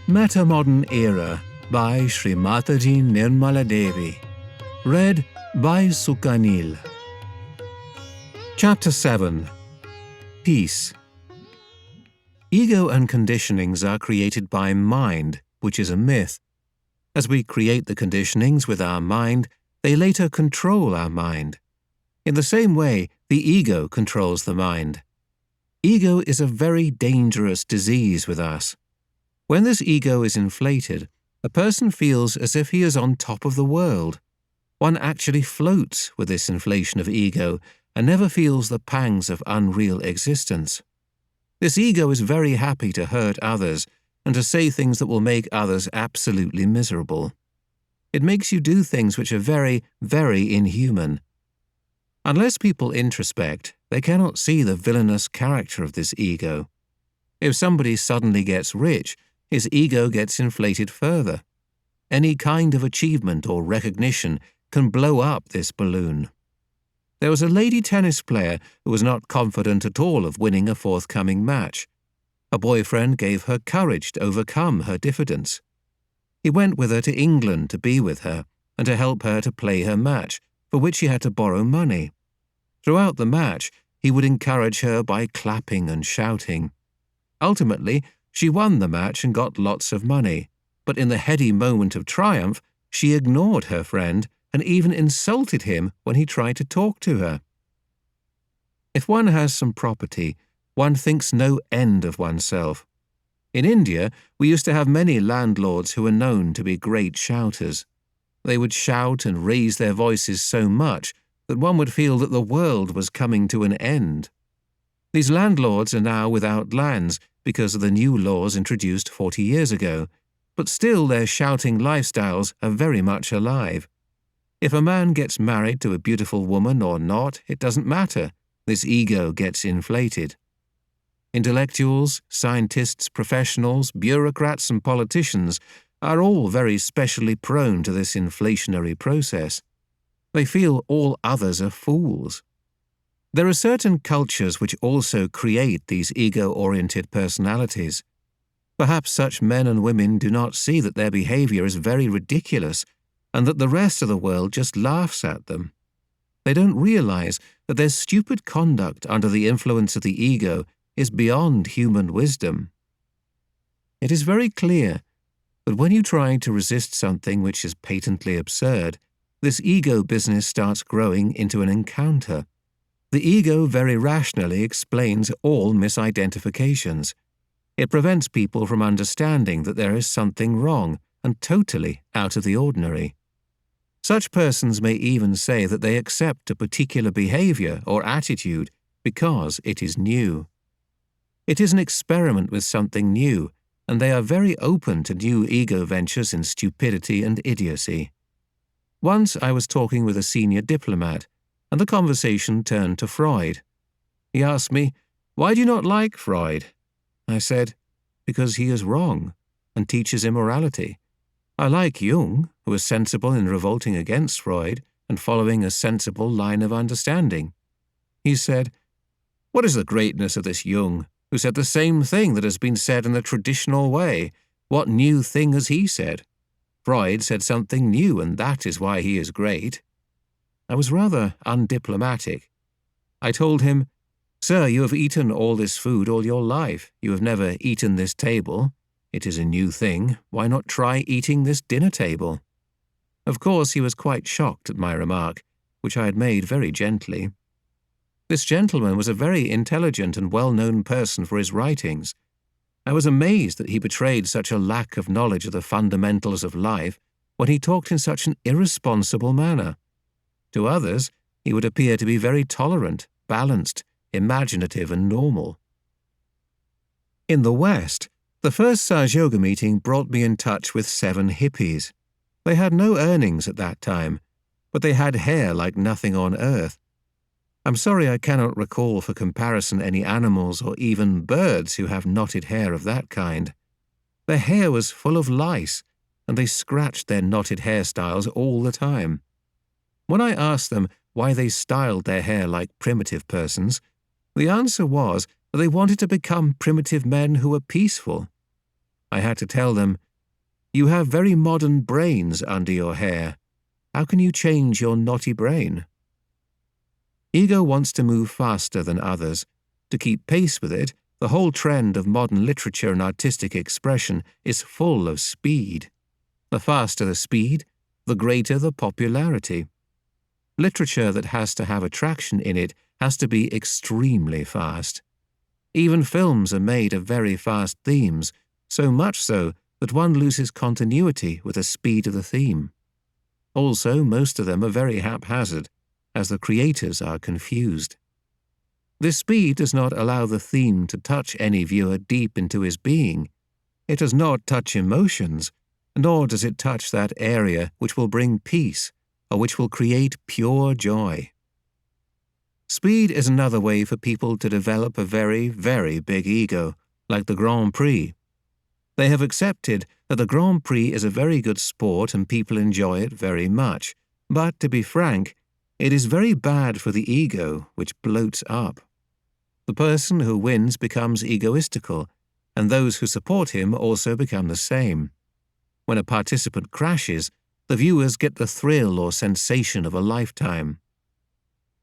Metamodern Era by Shri Mataji Nirmala Devi. Read by Sukhanil. Chapter 7. Peace. Ego and conditionings are created by mind, which is a myth. As we create the conditionings with our mind, they later control our mind. In the same way, the ego controls the mind. Ego is a very dangerous disease with us. When this ego is inflated, a person feels as if he is on top of the world. One actually floats with this inflation of ego and never feels the pangs of unreal existence. This ego is very happy to hurt others and to say things that will make others absolutely miserable. It makes you do things which are very, very inhuman. Unless people introspect, they cannot see the villainous character of this ego. If somebody suddenly gets rich, his ego gets inflated further. Any kind of achievement or recognition can blow up this balloon. There was a lady tennis player who was not confident at all of winning a forthcoming match. A boyfriend gave her courage to overcome her diffidence. He went with her to England to be with her and to help her to play her match, for which she had to borrow money. Throughout the match, he would encourage her by clapping and shouting. Ultimately, she won the match and got lots of money, but in the heady moment of triumph, she ignored her friend and even insulted him when he tried to talk to her. If one has some property, one thinks no end of oneself. In India, we used to have many landlords who were known to be great shouters. They would shout and raise their voices so much that one would feel that the world was coming to an end. These landlords are now without lands because of the new laws introduced 40 years ago, but still their shouting lifestyles are very much alive. If a man gets married to a beautiful woman or not, it doesn't matter. This ego gets inflated. Intellectuals, scientists, professionals, bureaucrats and politicians are all very specially prone to this inflationary process. They feel all others are fools. There are certain cultures which also create these ego-oriented personalities. Perhaps such men and women do not see that their behavior is very ridiculous and that the rest of the world just laughs at them. They don't realize that their stupid conduct under the influence of the ego is beyond human wisdom. It is very clear that when you try to resist something which is patently absurd, this ego business starts growing into an encounter. The ego very rationally explains all misidentifications. It prevents people from understanding that there is something wrong and totally out of the ordinary. Such persons may even say that they accept a particular behavior or attitude because it is new. It is an experiment with something new, and they are very open to new ego ventures in stupidity and idiocy. Once I was talking with a senior diplomat, and the conversation turned to Freud. He asked me, "Why do you not like Freud?" I said, "Because he is wrong and teaches immorality. I like Jung, who is sensible in revolting against Freud and following a sensible line of understanding." He said, "What is the greatness of this Jung, who said the same thing that has been said in the traditional way? What new thing has he said? Freud said something new, and that is why he is great." I was rather undiplomatic. I told him, "Sir, you have eaten all this food all your life. You have never eaten this table. It is a new thing. Why not try eating this dinner table?" Of course, he was quite shocked at my remark, which I had made very gently. This gentleman was a very intelligent and well-known person for his writings. I was amazed that he betrayed such a lack of knowledge of the fundamentals of life when he talked in such an irresponsible manner. To others, he would appear to be very tolerant, balanced, imaginative and normal. In the West, the first Sahaja meeting brought me in touch with 7 hippies. They had no earnings at that time, but they had hair like nothing on earth. I'm sorry I cannot recall for comparison any animals or even birds who have knotted hair of that kind. Their hair was full of lice, and they scratched their knotted hairstyles all the time. When I asked them why they styled their hair like primitive persons, the answer was that they wanted to become primitive men who were peaceful. I had to tell them, "You have very modern brains under your hair. How can you change your naughty brain?" Ego wants to move faster than others. To keep pace with it, the whole trend of modern literature and artistic expression is full of speed. The faster the speed, the greater the popularity. Literature that has to have attraction in it has to be extremely fast. Even films are made of very fast themes, so much so that one loses continuity with the speed of the theme. Also, most of them are very haphazard, as the creators are confused. This speed does not allow the theme to touch any viewer deep into his being. It does not touch emotions, nor does it touch that area which will bring peace, or which will create pure joy. Speed is another way for people to develop a very, very big ego, like the Grand Prix. They have accepted that the Grand Prix is a very good sport and people enjoy it very much, but to be frank, it is very bad for the ego, which bloats up. The person who wins becomes egoistical, and those who support him also become the same. When a participant crashes, the viewers get the thrill or sensation of a lifetime.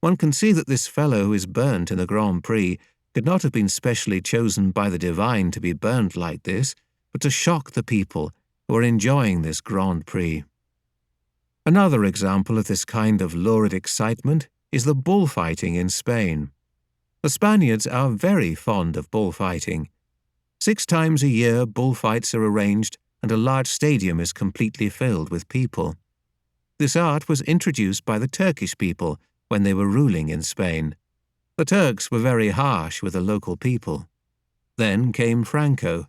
One can see that this fellow who is burnt in the Grand Prix could not have been specially chosen by the divine to be burnt like this, but to shock the people who are enjoying this Grand Prix. Another example of this kind of lurid excitement is the bullfighting in Spain. The Spaniards are very fond of bullfighting. 6 times a year bullfights are arranged and a large stadium is completely filled with people. This art was introduced by the Turkish people when they were ruling in Spain. The Turks were very harsh with the local people. Then came Franco.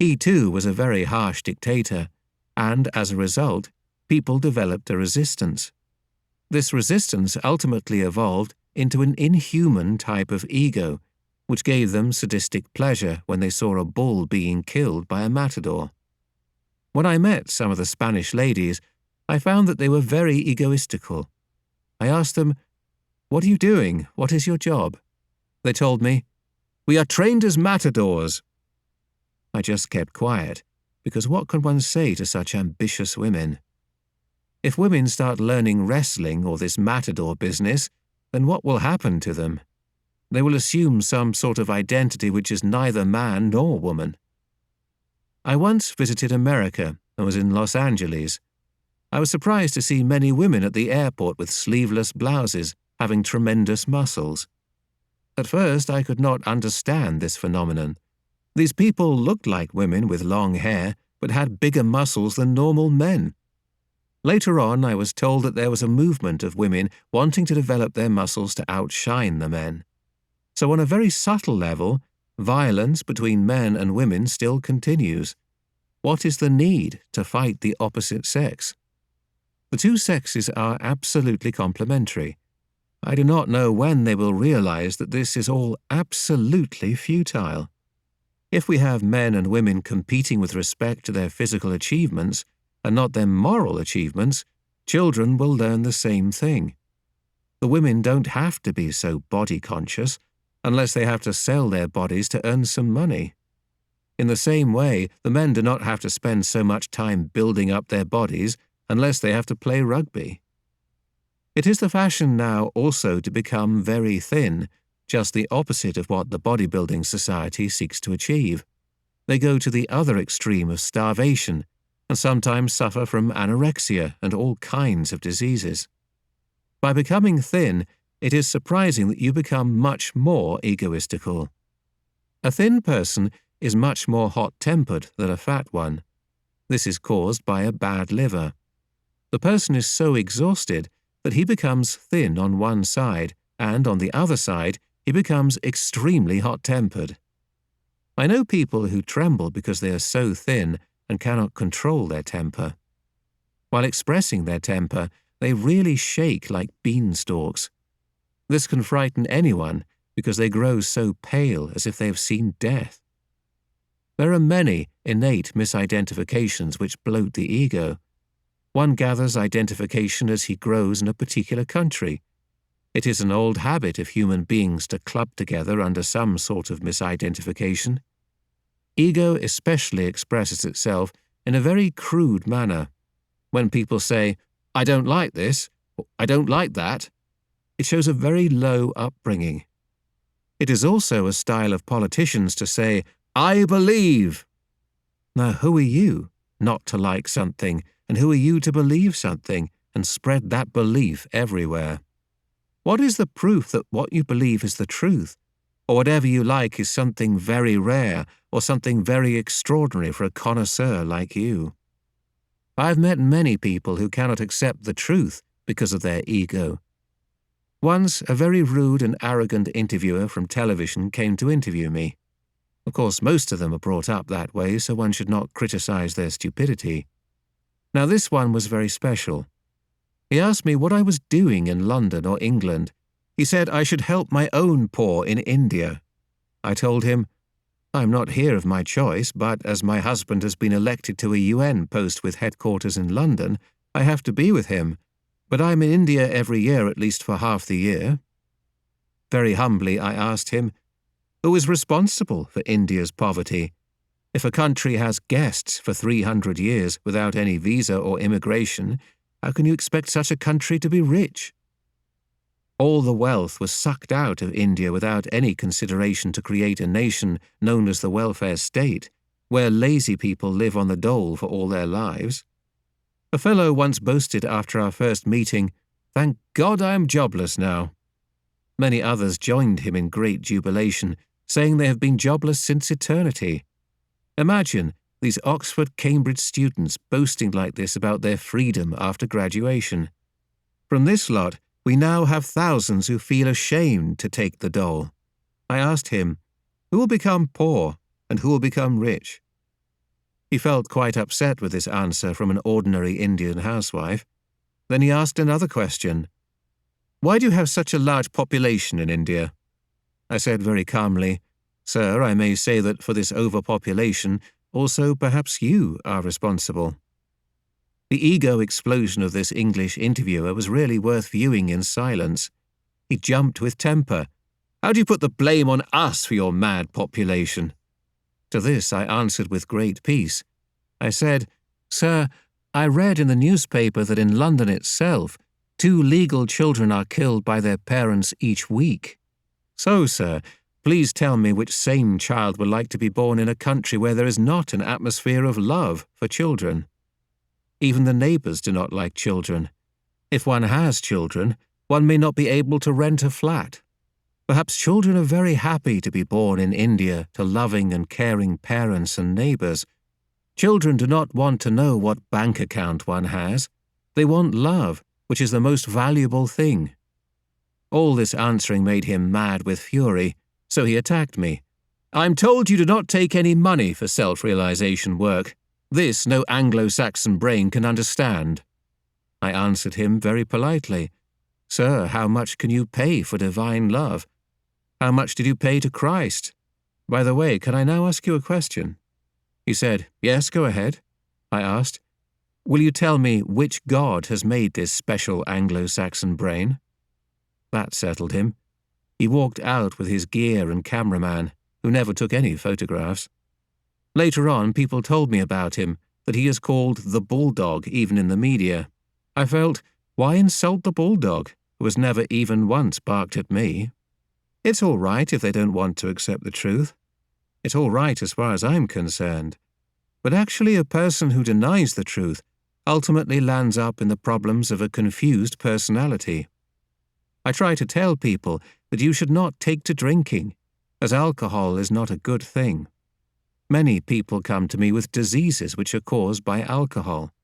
He too was a very harsh dictator, and as a result, people developed a resistance. This resistance ultimately evolved into an inhuman type of ego, which gave them sadistic pleasure when they saw a bull being killed by a matador. When I met some of the Spanish ladies, I found that they were very egoistical. I asked them, "What are you doing? What is your job?" They told me, "We are trained as matadors." I just kept quiet, because what can one say to such ambitious women? If women start learning wrestling or this matador business, then what will happen to them? They will assume some sort of identity which is neither man nor woman. I once visited America and was in Los Angeles. I was surprised to see many women at the airport with sleeveless blouses, having tremendous muscles. At first, I could not understand this phenomenon. These people looked like women with long hair, but had bigger muscles than normal men. Later on, I was told that there was a movement of women wanting to develop their muscles to outshine the men. So on a very subtle level, violence between men and women still continues. What is the need to fight the opposite sex? The two sexes are absolutely complementary. I do not know when they will realize that this is all absolutely futile. If we have men and women competing with respect to their physical achievements, and not their moral achievements, children will learn the same thing. The women don't have to be so body-conscious unless they have to sell their bodies to earn some money. In the same way, the men do not have to spend so much time building up their bodies unless they have to play rugby. It is the fashion now also to become very thin, just the opposite of what the bodybuilding society seeks to achieve. They go to the other extreme of starvation and sometimes suffer from anorexia and all kinds of diseases. By becoming thin, it is surprising that you become much more egoistical. A thin person is much more hot-tempered than a fat one. This is caused by a bad liver. The person is so exhausted that he becomes thin on one side, and on the other side, he becomes extremely hot-tempered. I know people who tremble because they are so thin and cannot control their temper. While expressing their temper, they really shake like beanstalks. This can frighten anyone because they grow so pale as if they have seen death. There are many innate misidentifications which bloat the ego. One gathers identification as he grows in a particular country. It is an old habit of human beings to club together under some sort of misidentification. Ego especially expresses itself in a very crude manner. When people say, "I don't like this," or "I don't like that," it shows a very low upbringing. It is also a style of politicians to say, "I believe." Now, who are you not to like something, and who are you to believe something and spread that belief everywhere? What is the proof that what you believe is the truth, or whatever you like is something very rare or something very extraordinary for a connoisseur like you? I've met many people who cannot accept the truth because of their ego. Once, a very rude and arrogant interviewer from television came to interview me. Of course, most of them are brought up that way, so one should not criticize their stupidity. Now, this one was very special. He asked me what I was doing in London or England. He said I should help my own poor in India. I told him, "I'm not here of my choice, but as my husband has been elected to a UN post with headquarters in London, I have to be with him. But I'm in India every year at least for half the year." Very humbly, I asked him, who is responsible for India's poverty? If a country has guests for 300 years without any visa or immigration, how can you expect such a country to be rich? All the wealth was sucked out of India without any consideration to create a nation known as the welfare state, where lazy people live on the dole for all their lives. A fellow once boasted after our first meeting, "Thank God I am jobless now." Many others joined him in great jubilation, saying they have been jobless since eternity. Imagine these Oxford-Cambridge students boasting like this about their freedom after graduation. From this lot, we now have thousands who feel ashamed to take the dole. I asked him, who will become poor and who will become rich? He felt quite upset with this answer from an ordinary Indian housewife. Then he asked another question. "Why do you have such a large population in India?" I said very calmly, "Sir, I may say that for this overpopulation, also perhaps you are responsible." The ego explosion of this English interviewer was really worth viewing in silence. He jumped with temper. "How do you put the blame on us for your mad population?" To this I answered with great peace. I said, "Sir, I read in the newspaper that in London itself, 2 legal children are killed by their parents each week. So, sir, please tell me which sane child would like to be born in a country where there is not an atmosphere of love for children. Even the neighbours do not like children. If one has children, one may not be able to rent a flat. Perhaps children are very happy to be born in India to loving and caring parents and neighbours. Children do not want to know what bank account one has. They want love, which is the most valuable thing." All this answering made him mad with fury, so he attacked me. "I'm told you do not take any money for self-realization work. This no Anglo-Saxon brain can understand." I answered him very politely, "Sir, how much can you pay for divine love? How much did you pay to Christ? By the way, can I now ask you a question?" He said, "Yes, go ahead." I asked, "Will you tell me which God has made this special Anglo-Saxon brain?" That settled him. He walked out with his gear and cameraman, who never took any photographs. Later on, people told me about him, that he is called the Bulldog even in the media. I felt, why insult the Bulldog, who has never even once barked at me? It's all right if they don't want to accept the truth. It's all right as far as I'm concerned. But actually a person who denies the truth ultimately lands up in the problems of a confused personality. I try to tell people that you should not take to drinking, as alcohol is not a good thing. Many people come to me with diseases which are caused by alcohol.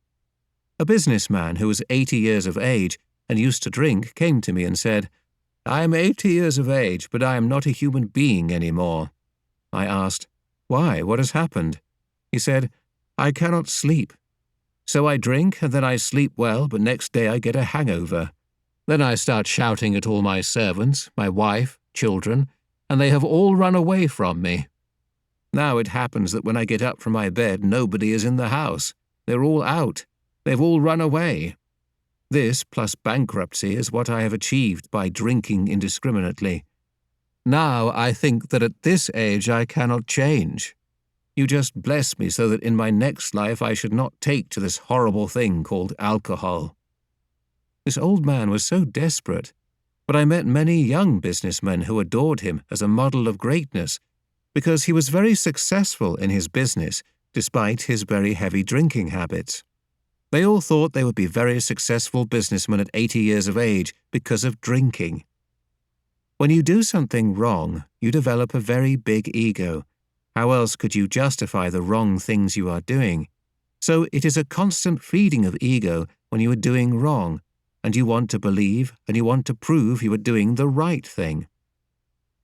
A businessman who was 80 years of age and used to drink came to me and said, "I am 80 years of age, but I am not a human being anymore." I asked, "Why? What has happened?" He said, "I cannot sleep. So I drink and then I sleep well, but next day I get a hangover. Then I start shouting at all my servants, my wife, children, and they have all run away from me. Now it happens that when I get up from my bed, nobody is in the house. They're all out. They've all run away. This, plus bankruptcy, is what I have achieved by drinking indiscriminately. Now I think that at this age I cannot change. You just bless me so that in my next life I should not take to this horrible thing called alcohol." This old man was so desperate, but I met many young businessmen who adored him as a model of greatness because he was very successful in his business despite his very heavy drinking habits. They all thought they would be very successful businessmen at 80 years of age because of drinking. When you do something wrong, you develop a very big ego. How else could you justify the wrong things you are doing? So it is a constant feeding of ego when you are doing wrong, and you want to believe and you want to prove you are doing the right thing.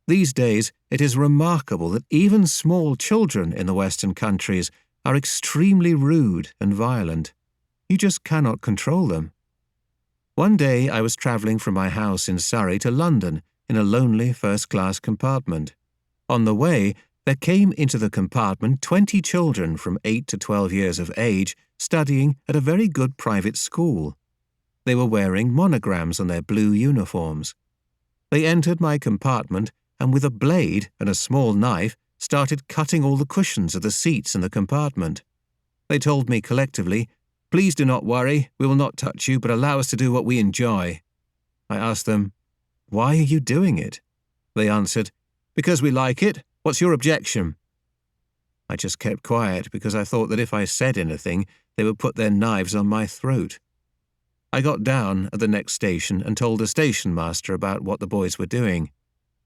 These days, it is remarkable that even small children in the Western countries are extremely rude and violent. You just cannot control them. One day I was travelling from my house in Surrey to London in a lonely first-class compartment. On the way, there came into the compartment 20 children from 8 to 12 years of age studying at a very good private school. They were wearing monograms on their blue uniforms. They entered my compartment and with a blade and a small knife started cutting all the cushions of the seats in the compartment. They told me collectively, "Please do not worry, we will not touch you, but allow us to do what we enjoy." I asked them, "Why are you doing it?" They answered, "Because we like it. What's your objection?" I just kept quiet because I thought that if I said anything, they would put their knives on my throat. I got down at the next station and told the station master about what the boys were doing.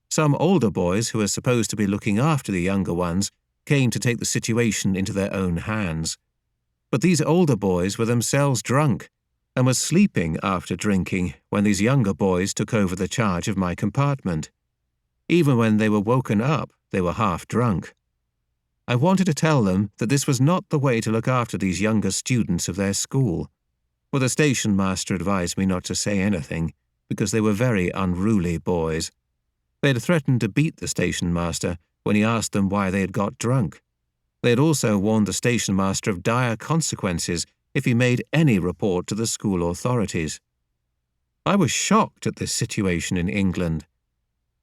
Some older boys who were supposed to be looking after the younger ones came to take the situation into their own hands. But these older boys were themselves drunk and were sleeping after drinking when these younger boys took over the charge of my compartment. Even when they were woken up, they were half drunk. I wanted to tell them that this was not the way to look after these younger students of their school. But the station master advised me not to say anything, because they were very unruly boys. They had threatened to beat the station master when he asked them why they had got drunk. They had also warned the station master of dire consequences if he made any report to the school authorities. I was shocked at this situation in England.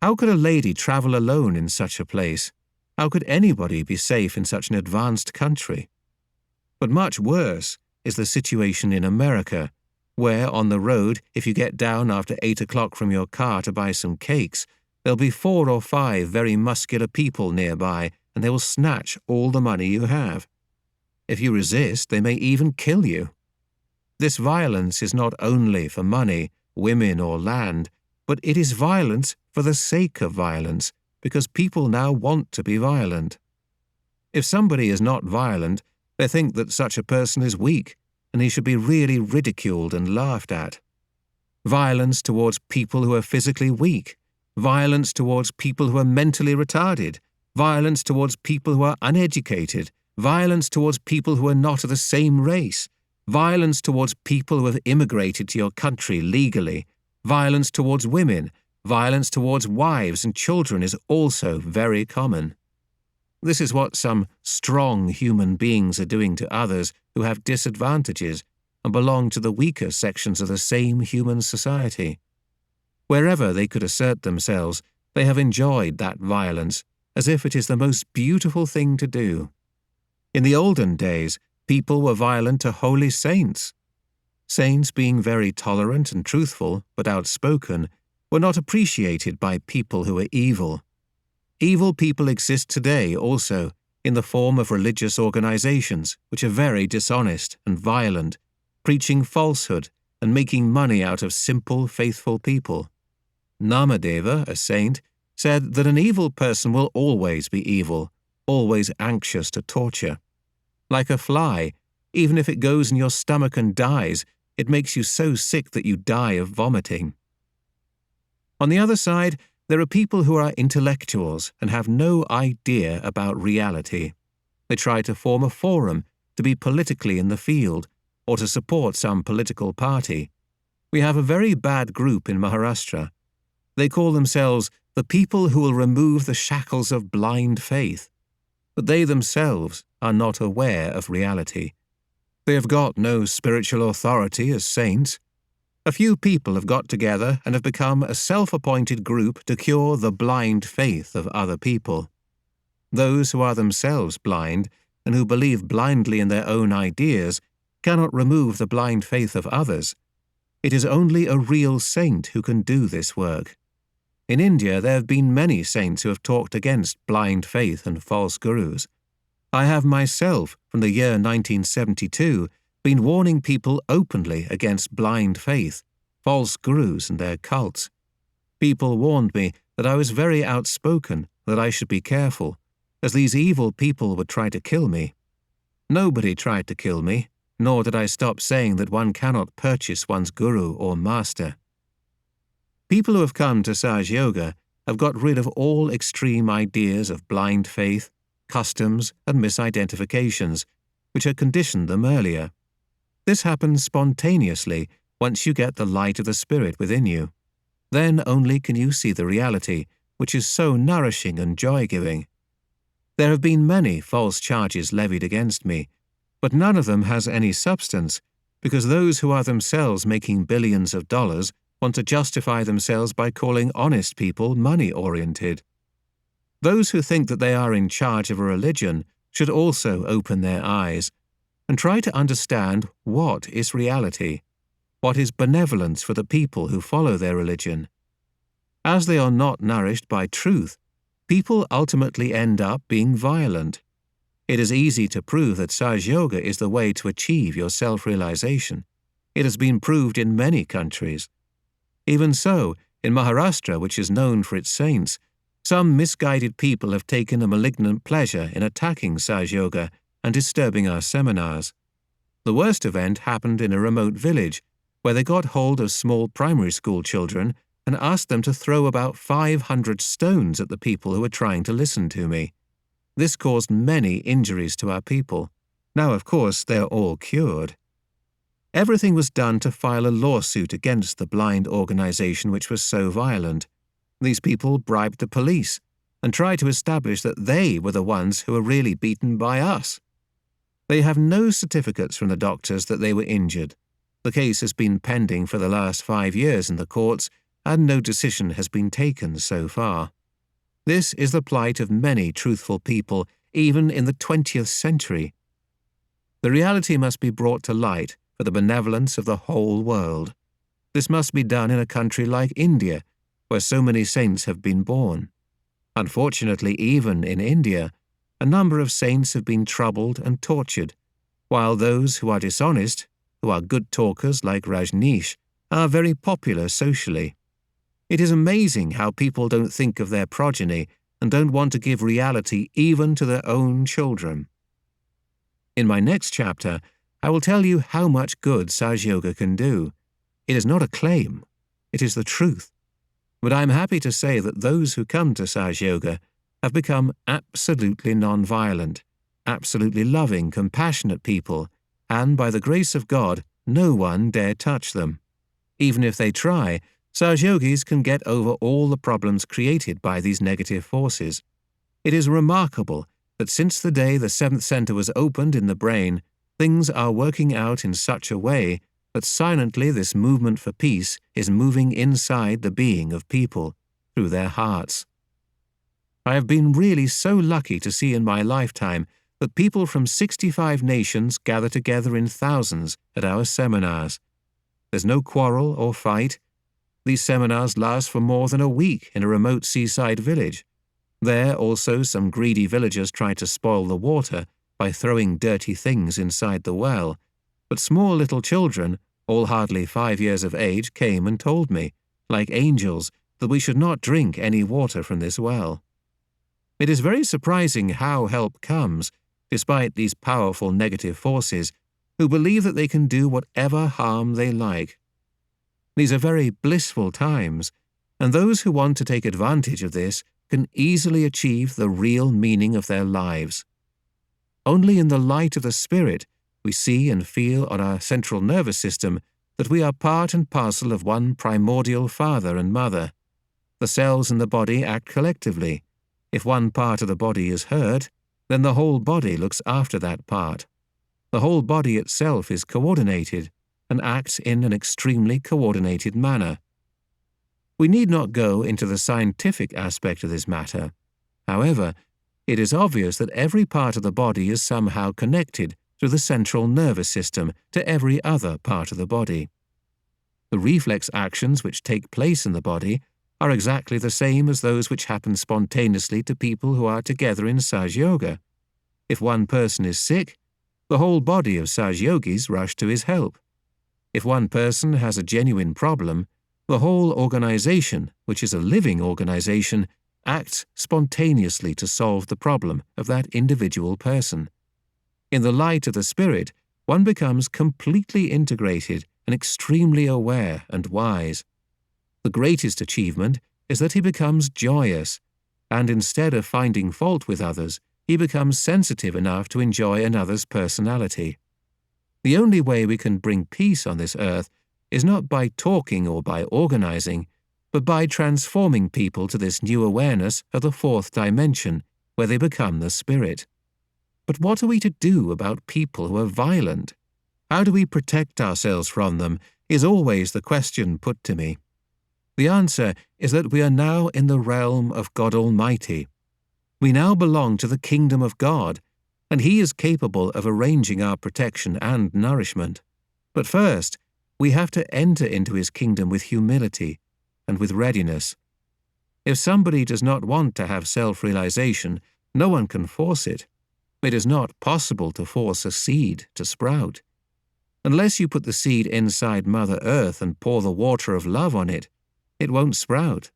How could a lady travel alone in such a place? How could anybody be safe in such an advanced country? But much worse is the situation in America, where on the road, if you get down after 8 o'clock from your car to buy some cakes, there'll be 4 or 5 very muscular people nearby, and they will snatch all the money you have. If you resist, they may even kill you. This violence is not only for money, women, or land, but it is violence for the sake of violence, because people now want to be violent. If somebody is not violent, they think that such a person is weak, and he should be really ridiculed and laughed at. Violence towards people who are physically weak, violence towards people who are mentally retarded, violence towards people who are uneducated, violence towards people who are not of the same race, violence towards people who have immigrated to your country legally, violence towards women, violence towards wives and children is also very common. This is what some strong human beings are doing to others who have disadvantages and belong to the weaker sections of the same human society. Wherever they could assert themselves, they have enjoyed that violence as if it is the most beautiful thing to do. In the olden days, people were violent to holy saints. Saints, being very tolerant and truthful but outspoken, were not appreciated by people who were evil. Evil people exist today also in the form of religious organizations which are very dishonest and violent, preaching falsehood and making money out of simple, faithful people. Namadeva, a saint, said that an evil person will always be evil, always anxious to torture. Like a fly, even if it goes in your stomach and dies, it makes you so sick that you die of vomiting. On the other side, there are people who are intellectuals and have no idea about reality. They try to form a forum, to be politically in the field, or to support some political party. We have a very bad group in Maharashtra. They call themselves the people who will remove the shackles of blind faith. But they themselves are not aware of reality. They have got no spiritual authority as saints. A few people have got together and have become a self-appointed group to cure the blind faith of other people. Those who are themselves blind and who believe blindly in their own ideas cannot remove the blind faith of others. It is only a real saint who can do this work. In India, there have been many saints who have talked against blind faith and false gurus. I have myself, from the year 1972, been warning people openly against blind faith, false gurus and their cults. People warned me that I was very outspoken, that I should be careful, as these evil people would try to kill me. Nobody tried to kill me, nor did I stop saying that one cannot purchase one's guru or master. People who have come to Sahaja Yoga have got rid of all extreme ideas of blind faith, customs, and misidentifications, which had conditioned them earlier. This happens spontaneously once you get the light of the Spirit within you. Then only can you see the reality, which is so nourishing and joy-giving. There have been many false charges levied against me, but none of them has any substance, because those who are themselves making billions of dollars want to justify themselves by calling honest people money-oriented. Those who think that they are in charge of a religion should also open their eyes and try to understand what is reality, what is benevolence for the people who follow their religion. As they are not nourished by truth, people ultimately end up being violent. It is easy to prove that Sahaja Yoga is the way to achieve your self-realization. It has been proved in many countries. Even so, in Maharashtra, which is known for its saints, some misguided people have taken a malignant pleasure in attacking Sahaja Yoga and disturbing our seminars. The worst event happened in a remote village, where they got hold of small primary school children and asked them to throw about 500 stones at the people who were trying to listen to me. This caused many injuries to our people. Now, of course, they are all cured. Everything was done to file a lawsuit against the blind organization which was so violent. These people bribed the police and tried to establish that they were the ones who were really beaten by us. They have no certificates from the doctors that they were injured. The case has been pending for the last 5 years in the courts, and no decision has been taken so far. This is the plight of many truthful people, even in the 20th century. The reality must be brought to light for the benevolence of the whole world. This must be done in a country like India, where so many saints have been born. Unfortunately, even in India, a number of saints have been troubled and tortured, while those who are dishonest, who are good talkers like Rajneesh, are very popular socially. It is amazing how people don't think of their progeny and don't want to give reality even to their own children. In my next chapter, I will tell you how much good Sahaja Yoga can do. It is not a claim, it is the truth. But I am happy to say that those who come to Sahaja Yoga have become absolutely non-violent, absolutely loving, compassionate people, and by the grace of God, no one dare touch them. Even if they try, Sahaja Yogis can get over all the problems created by these negative forces. It is remarkable that since the day the seventh center was opened in the brain, things are working out in such a way that silently this movement for peace is moving inside the being of people, through their hearts. I have been really so lucky to see in my lifetime that people from 65 nations gather together in thousands at our seminars. There's no quarrel or fight. These seminars last for more than a week in a remote seaside village. There also some greedy villagers try to spoil the water by throwing dirty things inside the well, but small little children, all hardly 5 years of age, came and told me, like angels, that we should not drink any water from this well. It is very surprising how help comes, despite these powerful negative forces, who believe that they can do whatever harm they like. These are very blissful times, and those who want to take advantage of this can easily achieve the real meaning of their lives. Only in the light of the Spirit we see and feel on our central nervous system that we are part and parcel of one primordial father and mother. The cells in the body act collectively. If one part of the body is hurt, then the whole body looks after that part. The whole body itself is coordinated and acts in an extremely coordinated manner. We need not go into the scientific aspect of this matter. However, It is obvious that every part of the body is somehow connected through the central nervous system to every other part of the body. The reflex actions which take place in the body are exactly the same as those which happen spontaneously to people who are together in Sahaja Yoga. If one person is sick, the whole body of Sahaja Yogis rush to his help. If one person has a genuine problem, the whole organization, which is a living organization, acts spontaneously to solve the problem of that individual person. In the light of the spirit, one becomes completely integrated and extremely aware and wise. The greatest achievement is that he becomes joyous, and instead of finding fault with others, he becomes sensitive enough to enjoy another's personality. The only way we can bring peace on this earth is not by talking or by organizing, but by transforming people to this new awareness of the fourth dimension, where they become the spirit. But what are we to do about people who are violent? How do we protect ourselves from them is always the question put to me. The answer is that we are now in the realm of God Almighty. We now belong to the kingdom of God, and He is capable of arranging our protection and nourishment. But first, we have to enter into His kingdom with humility and with readiness. If somebody does not want to have self-realization, no one can force it. It is not possible to force a seed to sprout. Unless you put the seed inside Mother Earth and pour the water of love on it, it won't sprout.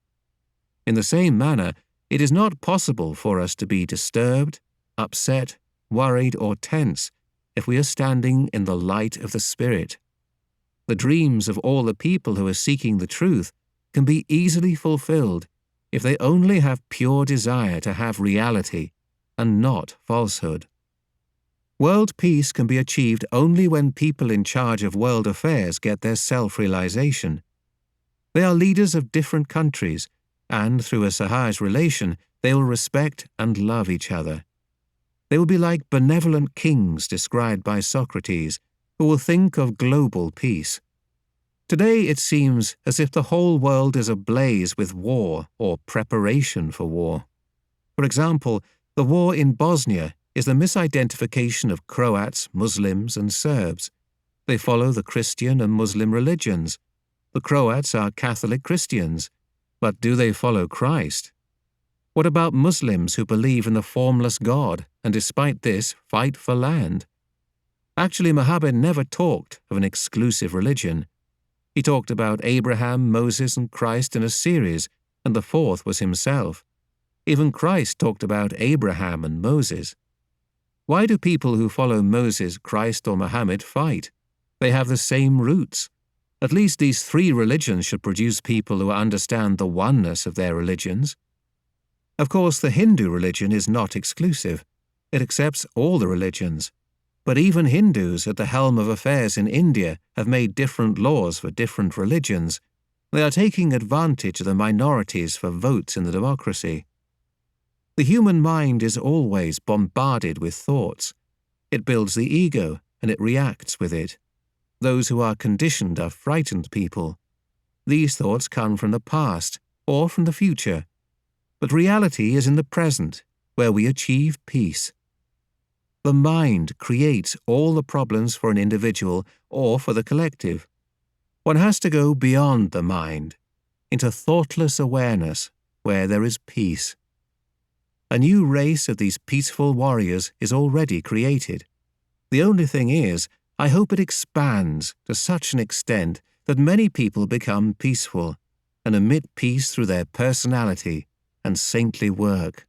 In the same manner, it is not possible for us to be disturbed, upset, worried, or tense if we are standing in the light of the Spirit. The dreams of all the people who are seeking the truth can be easily fulfilled if they only have pure desire to have reality and not falsehood. World peace can be achieved only when people in charge of world affairs get their self-realization. They are leaders of different countries, and through a Sahaja relation, they will respect and love each other. They will be like benevolent kings described by Socrates, who will think of global peace. Today it seems as if the whole world is ablaze with war or preparation for war. For example, the war in Bosnia is the misidentification of Croats, Muslims, and Serbs. They follow the Christian and Muslim religions. The Croats are Catholic Christians, but do they follow Christ? What about Muslims who believe in the formless God and despite this fight for land? Actually, Muhammad never talked of an exclusive religion. He talked about Abraham, Moses, and Christ in a series, and the fourth was himself. Even Christ talked about Abraham and Moses. Why do people who follow Moses, Christ, or Muhammad fight? They have the same roots. At least these three religions should produce people who understand the oneness of their religions. Of course, the Hindu religion is not exclusive. It accepts all the religions. But even Hindus at the helm of affairs in India have made different laws for different religions. They are taking advantage of the minorities for votes in the democracy. The human mind is always bombarded with thoughts. It builds the ego, and it reacts with it. Those who are conditioned are frightened people. These thoughts come from the past or from the future. But reality is in the present, where we achieve peace. The mind creates all the problems for an individual or for the collective. One has to go beyond the mind, into thoughtless awareness, where there is peace. A new race of these peaceful warriors is already created. The only thing is, I hope it expands to such an extent that many people become peaceful and emit peace through their personality and saintly work.